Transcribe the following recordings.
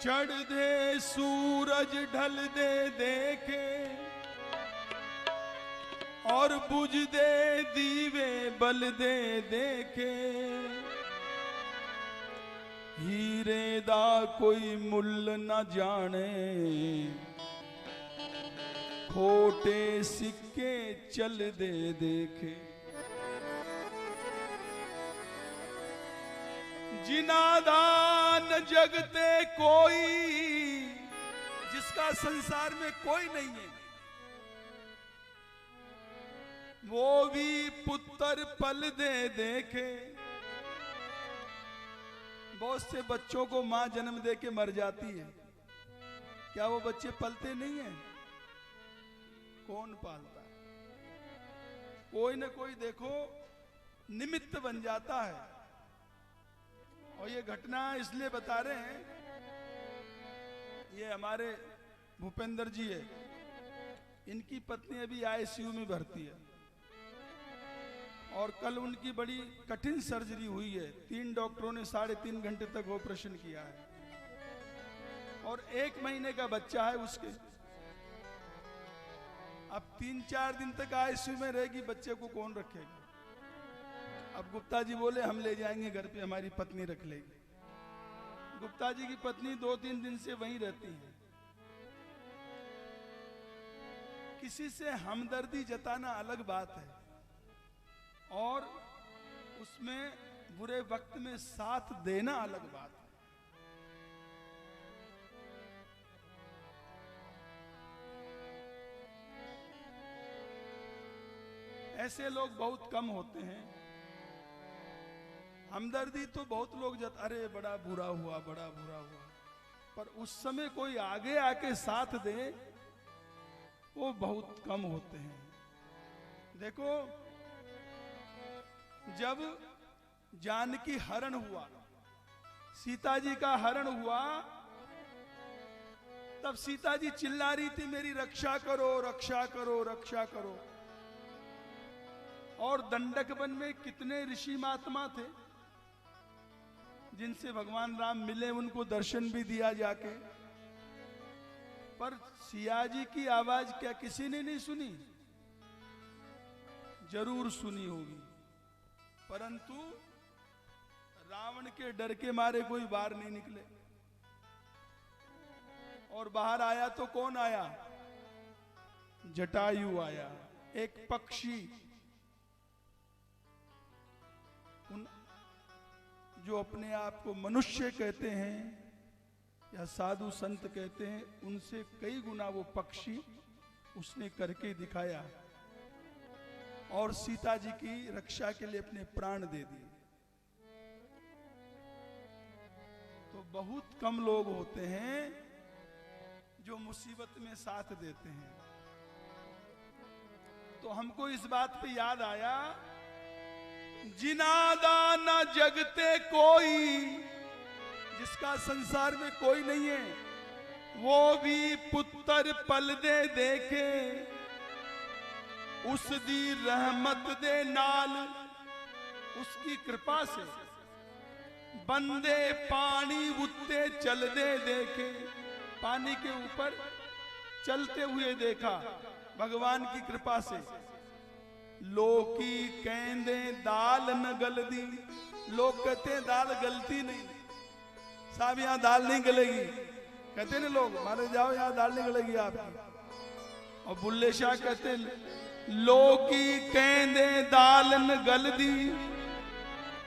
चढ़ दे सूरज ढल दे देखे और बुझ दे दीवे बल दे देखे। हीरे दा कोई मुल्ल न जाने खोटे सिक्के चल दे देखे। जिनादान जगते कोई जिसका संसार में कोई नहीं है, वो भी पुत्र पल दे देखे। बहुत से बच्चों को मां जन्म दे के मर जाती है, क्या वो बच्चे पलते नहीं है? कौन पालता है? कोई न कोई देखो निमित्त बन जाता है। और ये घटना इसलिए बता रहे हैं, ये हमारे भूपेंद्र जी है, इनकी पत्नी अभी आईसीयू में भर्ती है और कल उनकी बड़ी कठिन सर्जरी हुई है। 3 डॉक्टरों ने 3.5 घंटे तक ऑपरेशन किया है और 1 महीने का बच्चा है उसके। अब 3-4 दिन तक आईसीयू में रहेगी, बच्चे को कौन रखेगा? अब गुप्ता जी बोले हम ले जाएंगे घर पे, हमारी पत्नी रख लेगी। गुप्ता जी की पत्नी 2-3 दिन से वहीं रहती है। किसी से हमदर्दी जताना अलग बात है और उसमें बुरे वक्त में साथ देना अलग बात है। ऐसे लोग बहुत कम होते हैं। हमदर्दी तो बहुत लोग अरे बड़ा बुरा हुआ, बड़ा बुरा हुआ, पर उस समय कोई आगे आके साथ दे वो बहुत कम होते हैं। देखो, जब जानकी हरण हुआ, सीता जी का हरण हुआ, तब सीता जी चिल्ला रही थी मेरी रक्षा करो, रक्षा करो, रक्षा करो। और दंडक वन में कितने ऋषि महात्मा थे जिनसे भगवान राम मिले, उनको दर्शन भी दिया जाके, पर सिया जी की आवाज क्या किसी ने नहीं सुनी? जरूर सुनी होगी, परंतु रावण के डर के मारे कोई बाहर नहीं निकले। और बाहर आया तो कौन आया? जटायु आया, एक पक्षी। उन जो अपने आप को मनुष्य कहते हैं या साधु संत कहते हैं, उनसे कई गुना वो पक्षी उसने करके दिखाया और सीता जी की रक्षा के लिए अपने प्राण दे दिए। तो बहुत कम लोग होते हैं जो मुसीबत में साथ देते हैं। तो हमको इस बात पे याद आया, जिनादा न जगते कोई जिसका संसार में कोई नहीं है, वो भी पुत्र पल दे देखे। उस दी रहमत दे नाल, उसकी कृपा से बंदे पानी उत्ते चल दे देखे। पानी के ऊपर चलते हुए देखा भगवान की कृपा से। लोकी कहते दाल न गलदी, लोग कहते हैं दाल गलती नहीं, साहब यहाँ दाल नहीं गलेगी, कहते ना लोग, मारे जाओ यहाँ दाल नहीं गलेगी आपकी। और बुल्ले शाह कहते लोकी कहते दाल न गलदी,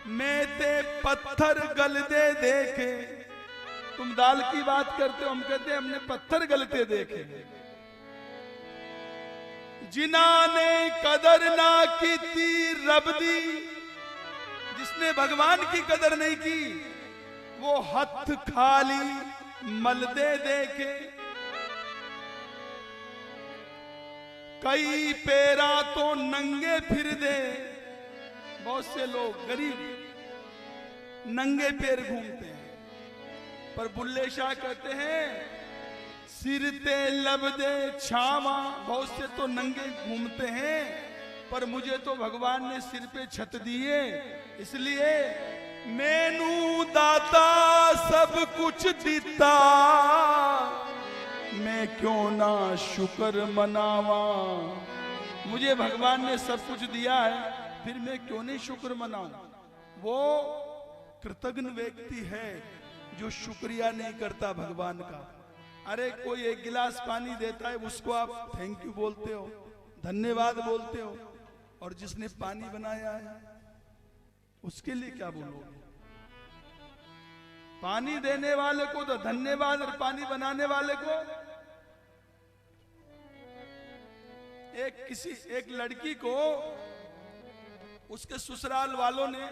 मैं ते पत्थर गल दे देखे। तुम दाल की बात करते हो, हम कहते हैं हमने पत्थर गलते देखे। जिन्होंने कदर ना की थी रब दी, जिसने भगवान की कदर नहीं की वो हथ खाली मल दे देखे। कई पेरा तो नंगे फिर दे, बहुत से लोग गरीब नंगे पैर घूमते हैं, पर बुल्ले शाह कहते हैं सिर ते लब दे छावा। बहुत से तो नंगे घूमते हैं, पर मुझे तो भगवान ने सिर पे छत दी है, इसलिए मैनू दाता सब कुछ दिता, मैं क्यों ना शुक्र मनावा। मुझे भगवान ने सब कुछ दिया है, फिर मैं क्यों नहीं शुक्र मनाऊं। वो कृतज्ञ व्यक्ति है जो शुक्रिया नहीं करता भगवान का। अरे कोई एक गिलास पानी देता है, उसको आप थैंक यू बोलते हो, धन्यवाद बोलते हो, और जिसने पानी बनाया है उसके लिए क्या बोलोगे। पानी देने वाले को तो धन्यवाद, और पानी बनाने वाले को। एक लड़की को उसके ससुराल वालों ने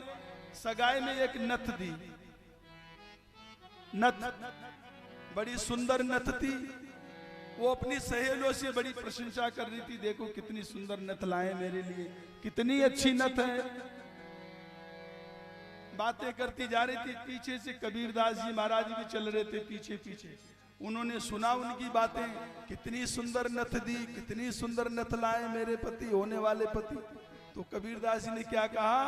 सगाई में एक नथ दी। नथ बड़ी सुंदर नथ थी। वो अपनी सहेलियों से बड़ी प्रशंसा कर रही थी, देखो कितनी सुंदर नथ लाए मेरे लिए, कितनी अच्छी नथ है। बातें करती जा रही थी। पीछे से कबीरदास जी महाराज भी चल रहे थे पीछे पीछे। उन्होंने सुना उनकी बातें, कितनी सुंदर नथ दी, कितनी सुंदर नथ लाए मेरे पति, होने वाले पति। तो कबीरदास जी ने क्या कहा,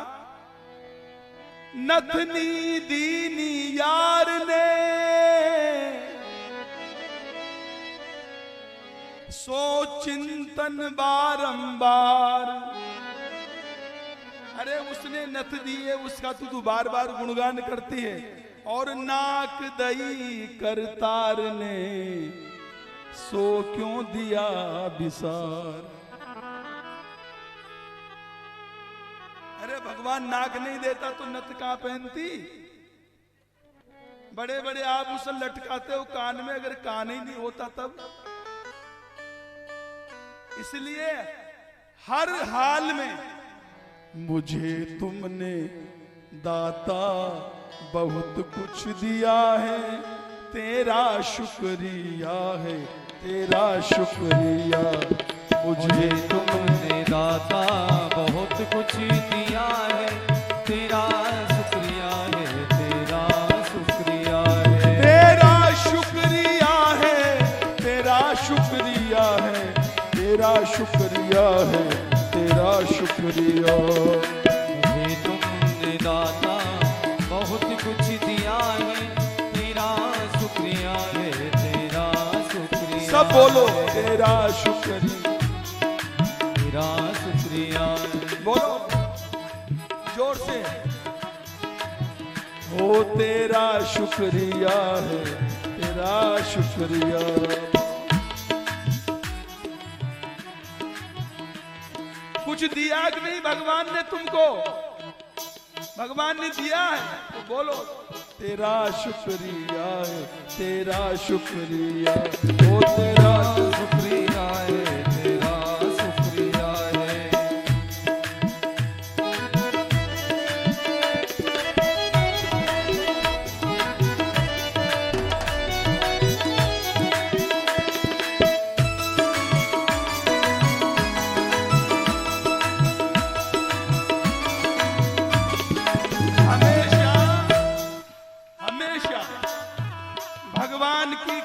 नथनी दीनी यार ने सो चिंतन बारंबार। अरे उसने नथ दी है, उसका तू बार बार गुणगान करती है। और नाक दई करतार ने सो क्यों दिया विसार। अरे भगवान नाक नहीं देता तो नथ कहां पहनती। बड़े बड़े आभूषण लटकाते हो कान में, अगर कान ही नहीं होता तब। इसलिए हर हाल में मुझे तुमने दाता बहुत कुछ दिया है, तेरा शुक्रिया है, तेरा शुक्रिया। मुझे तुमने दाता बहुत कुछ दिया है, तेरा शुक्रिया है, तेरा शुक्रिया है, तेरा शुक्रिया है, तेरा शुक्रिया है, तेरा शुक्रिया है, तेरा शुक्रिया। मुझे तुमने दाता बहुत कुछ दिया है, तेरा शुक्रिया है, तेरा शुक्रिया। सब बोलो तेरा शुक्रिया, तेरा शुक्रिया। बोलो जोर से, हो तेरा शुक्रिया है, तेरा शुक्रिया। कुछ दिया कि नहीं भगवान ने तुमको। भगवान ने दिया है तो बोलो तेरा शुक्रिया है, तेरा शुक्रिया। ओ तेरा शुक्रिया है, तेरा शुक्रिया है।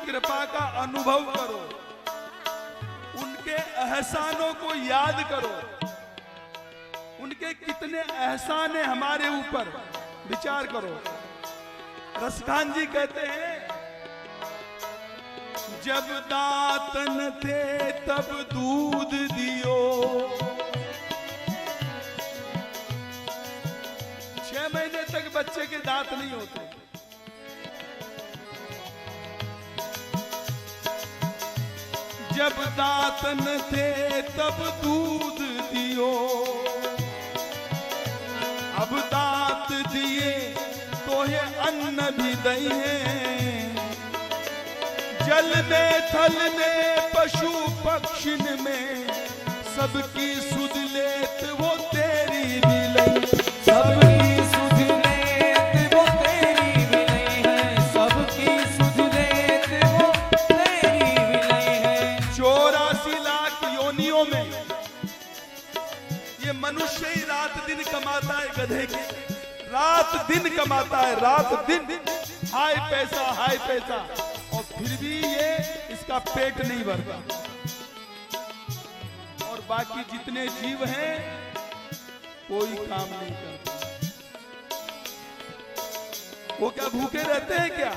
कृपा का अनुभव करो, उनके एहसानों को याद करो। उनके कितने एहसान है हमारे ऊपर, विचार करो। रसखान जी कहते हैं, जब दांत न थे तब दूध दियो, 6 महीने तक बच्चे के दांत नहीं होते। जब दांत न थे तब दूध दियो, अब दांत दिए तो ये अन्न भी दई है। जल में थल में पशु पक्षिन में सबकी सुध लेत वो तेरी भी लई। सबकी सुध लेत वो तेरी भी लई है, सबकी सुध लेत वो तेरी भी लई है। 84 लाख योनियों में ये मनुष्य ही रात दिन कमाता है, गधे की रात दिन कमाता है, रात दिन हाय पैसा, और फिर भी ये इसका पेट नहीं भरता। और बाकी जितने जीव हैं कोई काम नहीं करता। वो क्या भूखे रहते हैं क्या?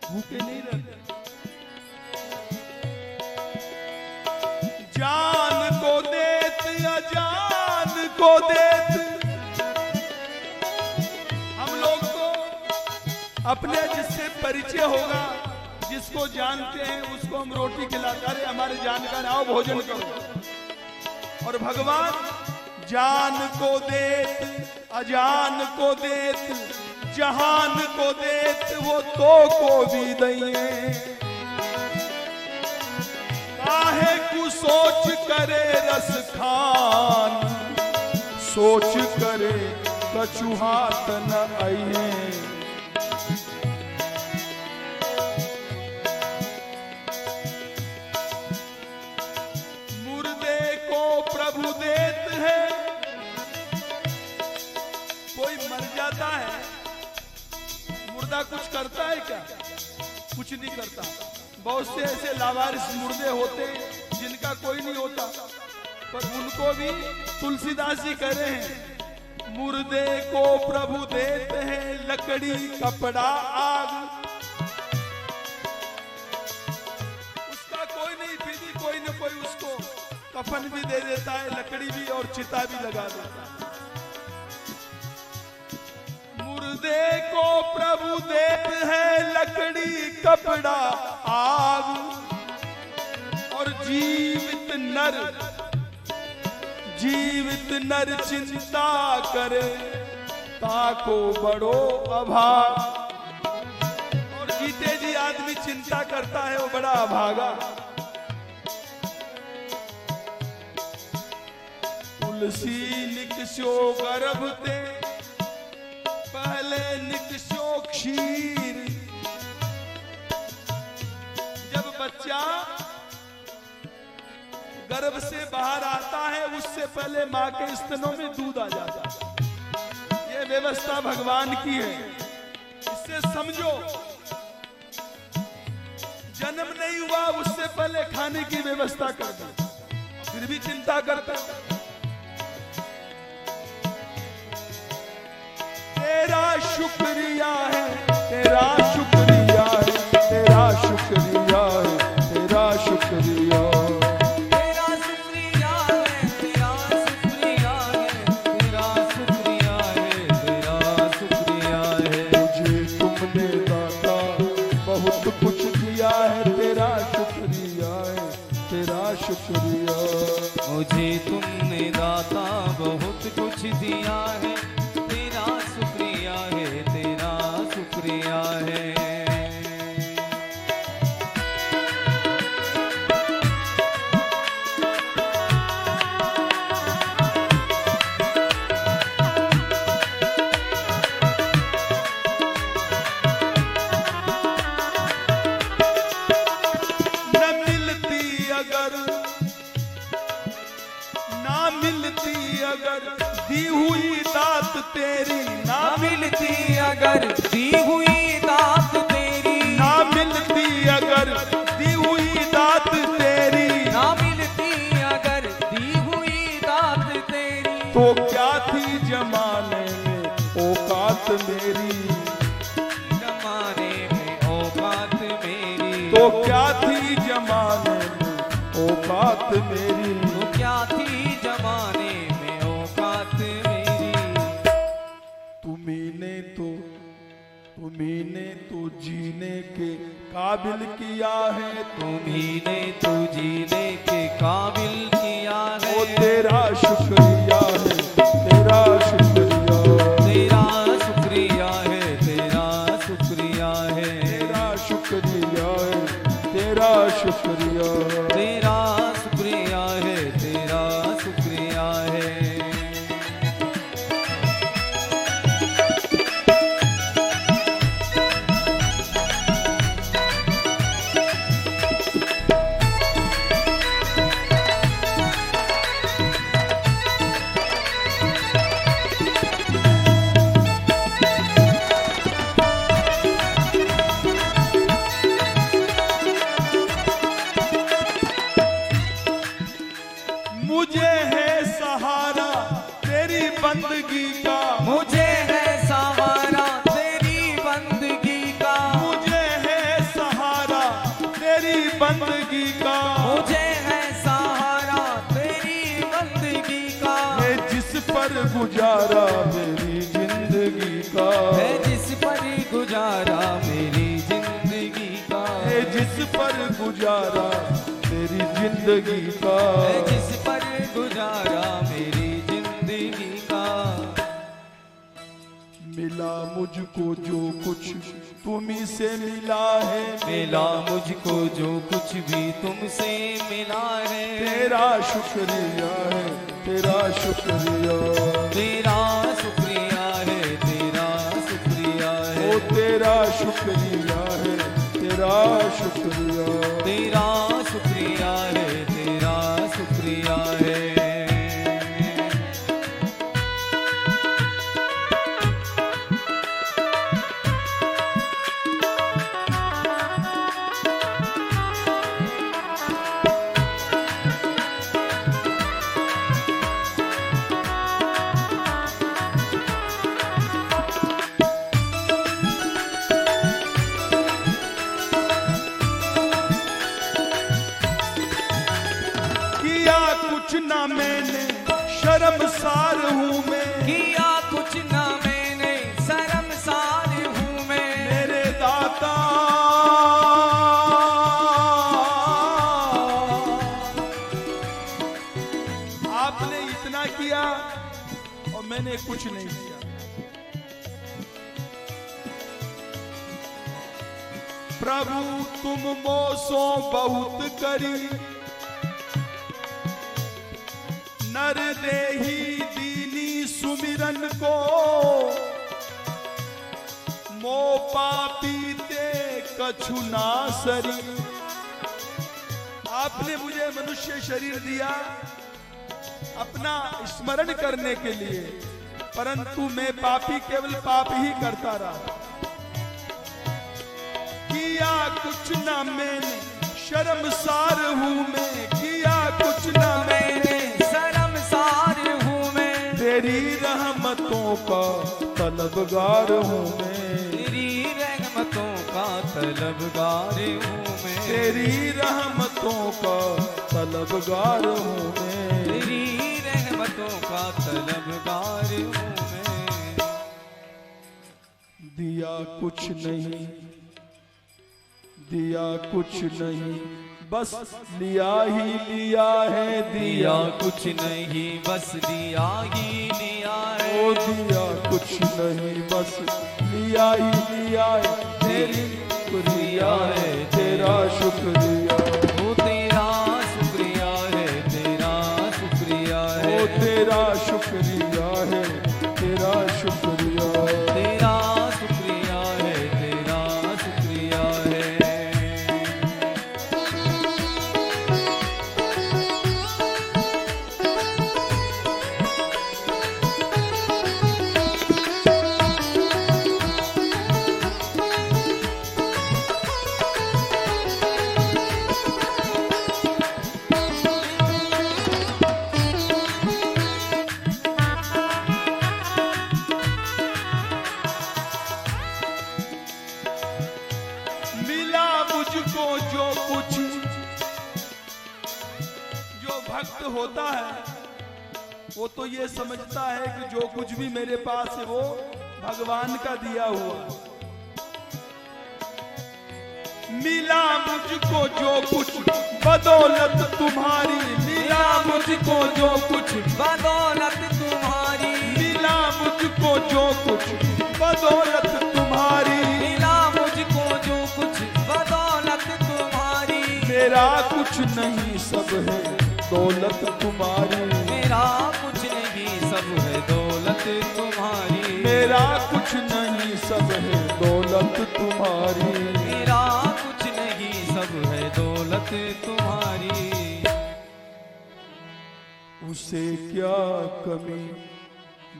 भूखे नहीं रहते। जान को देत अजान को देत, हम लोग तो अपने जिससे परिचय होगा, जिसको जानते हैं उसको हम रोटी खिलाते, अरे हमारे जानकार आओ भोजन करो। और भगवान जान को देत अजान को देत, जहान को देत वो तो को भी दइए। काहे को सोच करे रस खान, सोच करे कछुहात न आइए। मुर्दे को प्रभु देत है, कोई मर जाता है, मुर्दा कुछ करता है क्या? कुछ नहीं करता। बहुत से ऐसे लावारिस मुर्दे होते जिनका कोई नहीं होता, पर उनको भी तुलसीदास जी कह रहे हैं, मुर्दे को प्रभु देते हैं लकड़ी कपड़ा आग। उसका कोई नहीं, फिर भी कोई न कोई उसको कफन भी दे देता है, लकड़ी भी और चिता भी लगा देता है। मुर्दे को प्रभु देते हैं लकड़ी कपड़ा आग, और जीवित नर चिंता करे ताको बड़ो अभाग। और जीते जी आदमी चिंता करता है वो बड़ा अभागा। तुलसी निकसो गर्भ ते पहले निकसो क्षीर। जब बच्चा गर्भ से बाहर आता है उससे पहले मां के स्तनों में दूध आ जाता है। ये व्यवस्था भगवान की है, इससे समझो जन्म नहीं हुआ उससे पहले खाने की व्यवस्था कर दी, फिर भी चिंता करता है। तेरा शुक्रिया है, तेरा शुक्रिया है, तेरा शुक्रिया है, तेरा शुक्रिया, तेरा शुक्रिया है, तेरा शुक्रिया है, तेरा शुक्रिया है, तेरा शुक्रिया है। मुझे तुमने दाता बहुत कुछ दिया है, तेरा शुक्रिया है, तेरा शुक्रिया। मुझे तुमने दाता बहुत कुछ दिया है, तेरा शुक्रिया है, तेरा शुक्रिया है। ना मिलती अगर दी हुई दात तेरी, ना मिलती अगर दी हुई दात तेरी, ना मिलती अगर दी हुई दात तेरी, ना मिलती अगर दी हुई दात तेरी, तो क्या थी जमाने में औकात मेरी, जमाने में औकात मेरी, तो क्या थी जमाने में औकात मेरी, तो क्या थी जमाने में औकात मेरी। तुम्ही तो जीने के काबिल किया है, तुम्ही ने तो जीने के काबिल किया है। ओ तेरा शुक्रिया है, तेरा शुक्रिया, तेरा शुक्रिया है, तेरा शुक्रिया है, तेरा शुक्रिया है, तेरा शुक्रिया, तेरा शुक्रिया है, तेरा शुक्रिया है। बंदगी का, मुझे है सहारा तेरी बंदगी का, है जिस पर गुजारा मेरी जिंदगी का, है जिस पर गुजारा मेरी जिंदगी का, है जिस पर गुजारा मेरी जिंदगी का, है जिस पर गुजारा मेरी जिंदगी का। मिला मुझको जो कुछ तुम्ही से मिला है, मिला मुझको जो कुछ भी तुमसे मिला है, तेरा शुक्रिया है, तेरा शुक्रिया, तेरा शुक्रिया है, तेरा शुक्रिया है, ओ तेरा शुक्रिया है, तेरा शुक्रिया, तेरा शुक्रिया है, तेरा शुक्रिया है। किया कुछ ना मैंने शर्मसार हूँ मैं, किया कुछ ना मैंने शर्मसार हूँ मैं, मेरे दाता आपने इतना किया और मैंने कुछ नहीं किया। प्रभु तुम मोसो बहुत करी, नर देही दीनी सुमिरन को, मो पापी ते कछु ना सरी। आपने मुझे मनुष्य शरीर दिया अपना स्मरण करने के लिए, परंतु मैं पापी केवल पाप ही करता रहा। किया कुछ ना मैंने शर्मसार हूँ मैं, किया कुछ ना मैंने शर्मसार हूँ मैं, तेरी रहमतों का तलबगार हूँ मैं, तेरी रहमतों का तलबगार हूँ मैं, तेरी रहमतों का तलबगार हूँ मैं, तेरी रहमतों का तलबगार हूँ मैं। दिया कुछ नहीं, दिया कुछ नहीं, बस लिया ही लिया है, दिया कुछ नहीं बस दिया ही लिया है, ओ दिया कुछ नहीं बस लिया ही लिया है, तेरी शुक्रिया है, तेरा शुक्रिया, वो तेरा शुक्रिया है, तेरा शुक्रिया है, ओ तेरा शुक्रिया है, तेरा शुक्रिया, तेरा शुक्रिया है, तेरा शुक्रिया है। मिला मुझको जो कुछ, जो भक्त होता है वो तो ये समझता है कि जो कुछ भी मेरे पास है वो भगवान का दिया हुआ। मिला मुझको जो कुछ बदौलत तुम्हारी, मिला मुझको जो कुछ, बदौलत तुम्हारी, मिला मुझको जो कुछ बदौलत तुम्हारी, मिला मुझको जो कुछ बदौलत तुम्हारी, मेरा कुछ नहीं सब है दौलत तुम्हारी, मेरा कुछ नहीं सब है दौलत तुम्हारी, मेरा कुछ नहीं सब है दौलत तुम्हारी, मेरा कुछ नहीं सब है दौलत तुम्हारी। उसे क्या कमी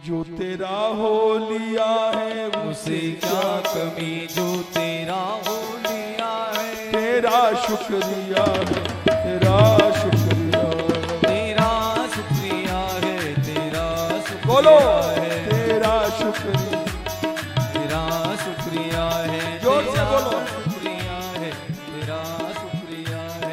जो तेरा हो लिया है, उसे क्या कमी जो तेरा हो लिया है, तेरा शुक्रिया है, तेरा शुक्रिया, तेरा शुक्रिया है, तेरा बोलो शुक्रिया है, तेरा शुक्रिया, तेरा शुक्रिया है, जोर से तेरा बोलो। शुक्रिया है, तेरा शुक्रिया है।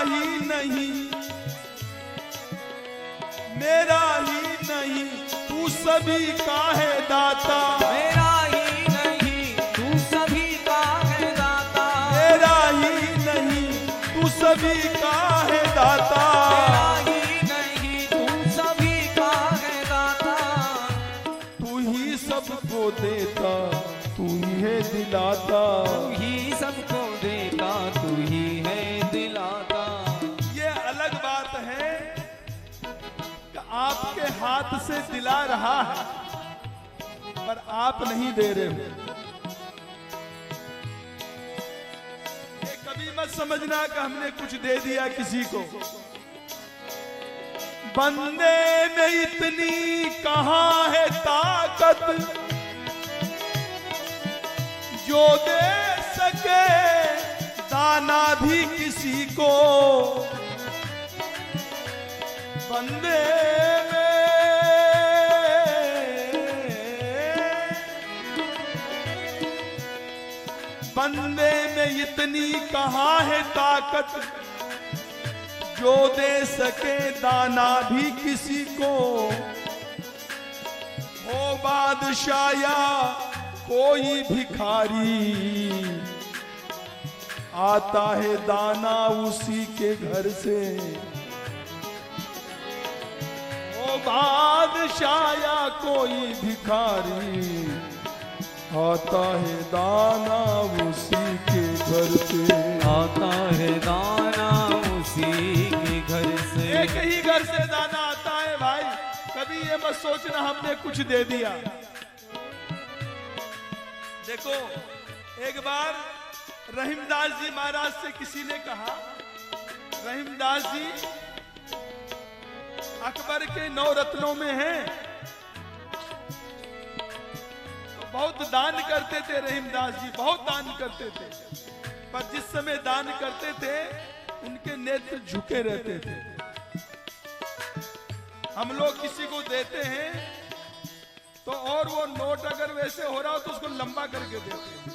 ही नहीं, मेरा ही नहीं, तू सभी का है दाता। मेरा ही नहीं, तू सभी का है दाता। मेरा ही नहीं, तू सभी का है दाता। मेरा ही नहीं, तू सभी का है दाता। तू ही सबको देता, तू ही है दिलाता। तू ही सबको देता, तू ही है दिलाता। ये अलग बात है कि आपके हाथ से दिला रहा है पर आप नहीं दे रहे हो। ये कभी मत समझना कि हमने कुछ दे दिया किसी को। बंदे में इतनी कहां है ताकत जो दे सके दाना भी किसी को। बंदे में इतनी कहां है ताकत जो दे सके दाना भी किसी को। हो बादशाह या कोई भिखारी, आता है दाना उसी के घर से। ओ बादशाह या कोई भिखारी, आता है दाना उसी के घर से। आता है दाना उसी के घर से। एक ही घर से दाना आता है भाई। कभी ये मत सोचना हमने कुछ दे दिया। देखो, एक बार रहीमदास जी महाराज से किसी ने कहा, रहीमदास जी अकबर के 9 रत्नों में हैं, तो बहुत दान करते थे रहीमदास जी, बहुत दान करते थे। पर जिस समय दान करते थे उनके नेत्र झुके रहते थे। हम लोग किसी को देते हैं तो और वो नोट अगर वैसे हो रहा हो तो उसको लंबा करके देते हैं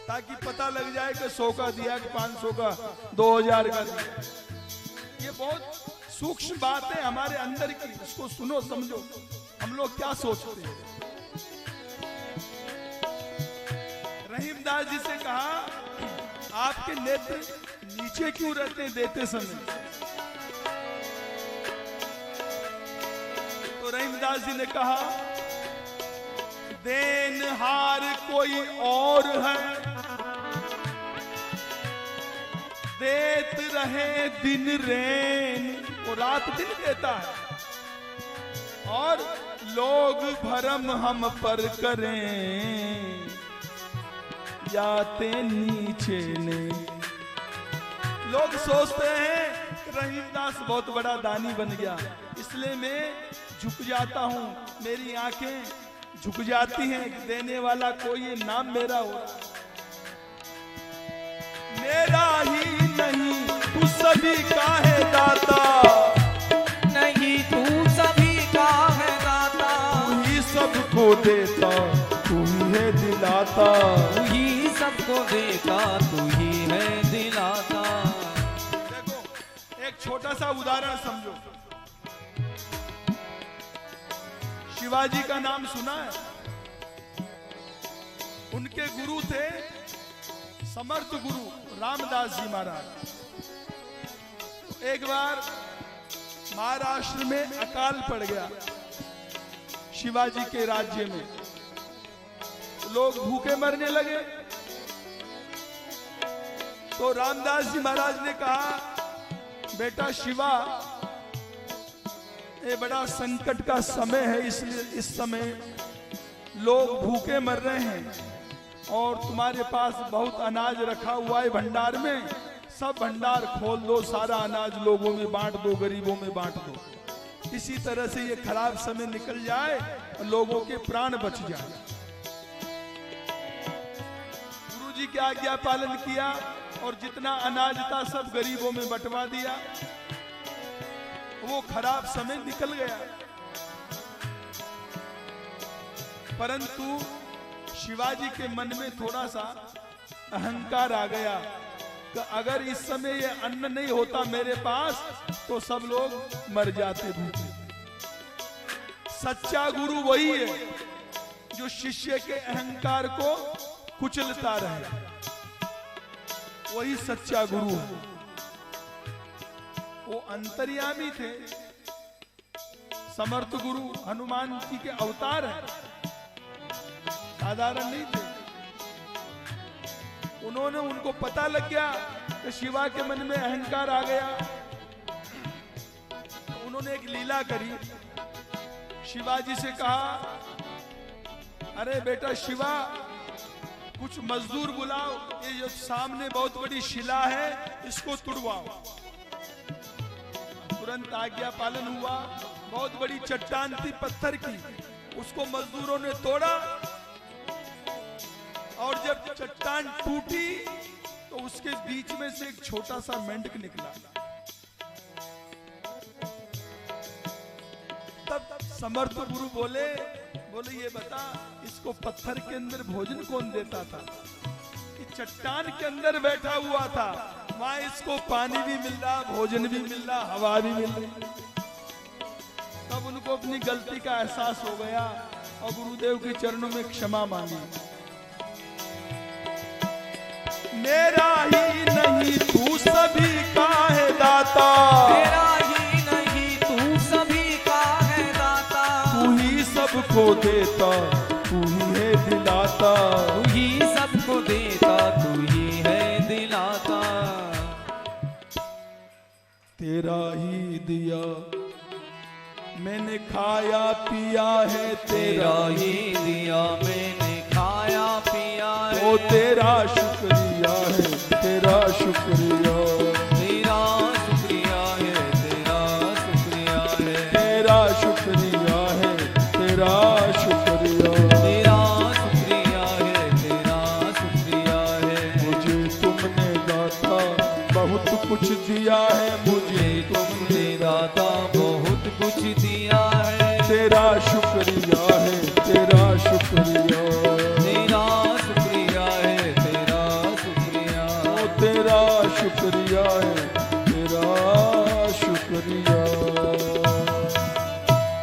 ताकि पता लग जाए कि 100 का दिया कि 500 का, 2000 का दिया। ये बहुत सूक्ष्म बात है हमारे अंदर की, इसको सुनो समझो हम लोग क्या सोचते हैं। रहीमदास जी से कहा, आपके नेत्र नीचे क्यों रहते हैं देते समय? तो रहीमदास जी ने कहा, देनहार कोई और है, देत रहे दिन रैन, वो रात दिन देता है, और लोग भरम हम पर करें, जाते नीचे ने। लोग सोचते हैं कि रहीमदास बहुत बड़ा दानी बन गया, इसलिए मैं झुक जाता हूं, मेरी आंखें झुक जाती हैं, देने वाला कोई ये नाम मेरा हो रहा। मेरा ही नहीं, तू सभी का है दाता। नहीं, तू सभी का है दाता। तू ही सबको देता, तू ही है दिलाता। तू ही सबको देता, तू ही है दिलाता। देखो, एक छोटा सा उदाहरण समझो। शिवाजी का नाम सुना है? उनके गुरु थे समर्थ गुरु रामदास जी महाराज। एक बार महाराष्ट्र में अकाल पड़ गया शिवाजी के राज्य में, लोग भूखे मरने लगे। तो रामदास जी महाराज ने कहा, बेटा शिवा, ये बड़ा संकट का समय है, इसलिए इस समय लोग भूखे मर रहे हैं और तुम्हारे पास बहुत अनाज रखा हुआ है भंडार में, सब भंडार खोल दो, सारा अनाज लोगों में बांट दो, गरीबों में बांट दो। इसी तरह से ये खराब समय निकल जाए और लोगों के प्राण बच जाए। गुरुजी की आज्ञा पालन किया और जितना अनाज था सब गरीबों में बंटवा दिया। वो खराब समय निकल गया, परंतु शिवाजी के मन में थोड़ा सा अहंकार आ गया कि अगर इस समय ये अन्न नहीं होता मेरे पास तो सब लोग मर जाते भूखे। सच्चा गुरु वही है जो शिष्य के अहंकार को कुचलता रहे, वही सच्चा गुरु है। वो अंतर्यामी थे, समर्थ गुरु हनुमान जी के अवतार हैं, साधारण नहीं थे। उन्होंने, उनको पता लग गया कि शिवा के मन में अहंकार आ गया, तो उन्होंने एक लीला करी। शिवाजी से कहा, अरे बेटा शिवा, कुछ मजदूर बुलाओ, ये जो सामने बहुत बड़ी शिला है इसको तुड़वाओ। तुरंत आज्ञा पालन हुआ। बहुत बड़ी चट्टान थी पत्थर की, उसको मजदूरों ने तोड़ा और जब चट्टान टूटी तो उसके बीच में से एक छोटा सा मेंढक निकला। तब समर्थ गुरु बोले ये बता, इसको पत्थर के अंदर भोजन कौन देता था? कि चट्टान के अंदर बैठा हुआ था, वहां इसको पानी भी मिल रहा, भोजन भी मिल रहा, हवा भी मिल रही। तब उनको अपनी गलती का एहसास हो गया और गुरुदेव के चरणों में क्षमा मांगी। मेरा ही नहीं तू सभी का है दाता, मेरा ही नहीं तू सभी का है दाता, तू ही सबको देता, तू ही है दिलाता, तू ही सबको देता, तू ही है दिलाता। तेरा ही दिया मैंने खाया पिया है, तेरा ही दिया मैंने खाया पिया है, ओ तेरा शुक्रिया है, तेरा शुक्रिया, तेरा शुक्रिया है, तेरा शुक्रिया है, तेरा शुक्रिया है, तेरा शुक्रिया, तेरा शुक्रिया है, तेरा शुक्रिया है। मुझे तुमने दाता बहुत कुछ दिया है,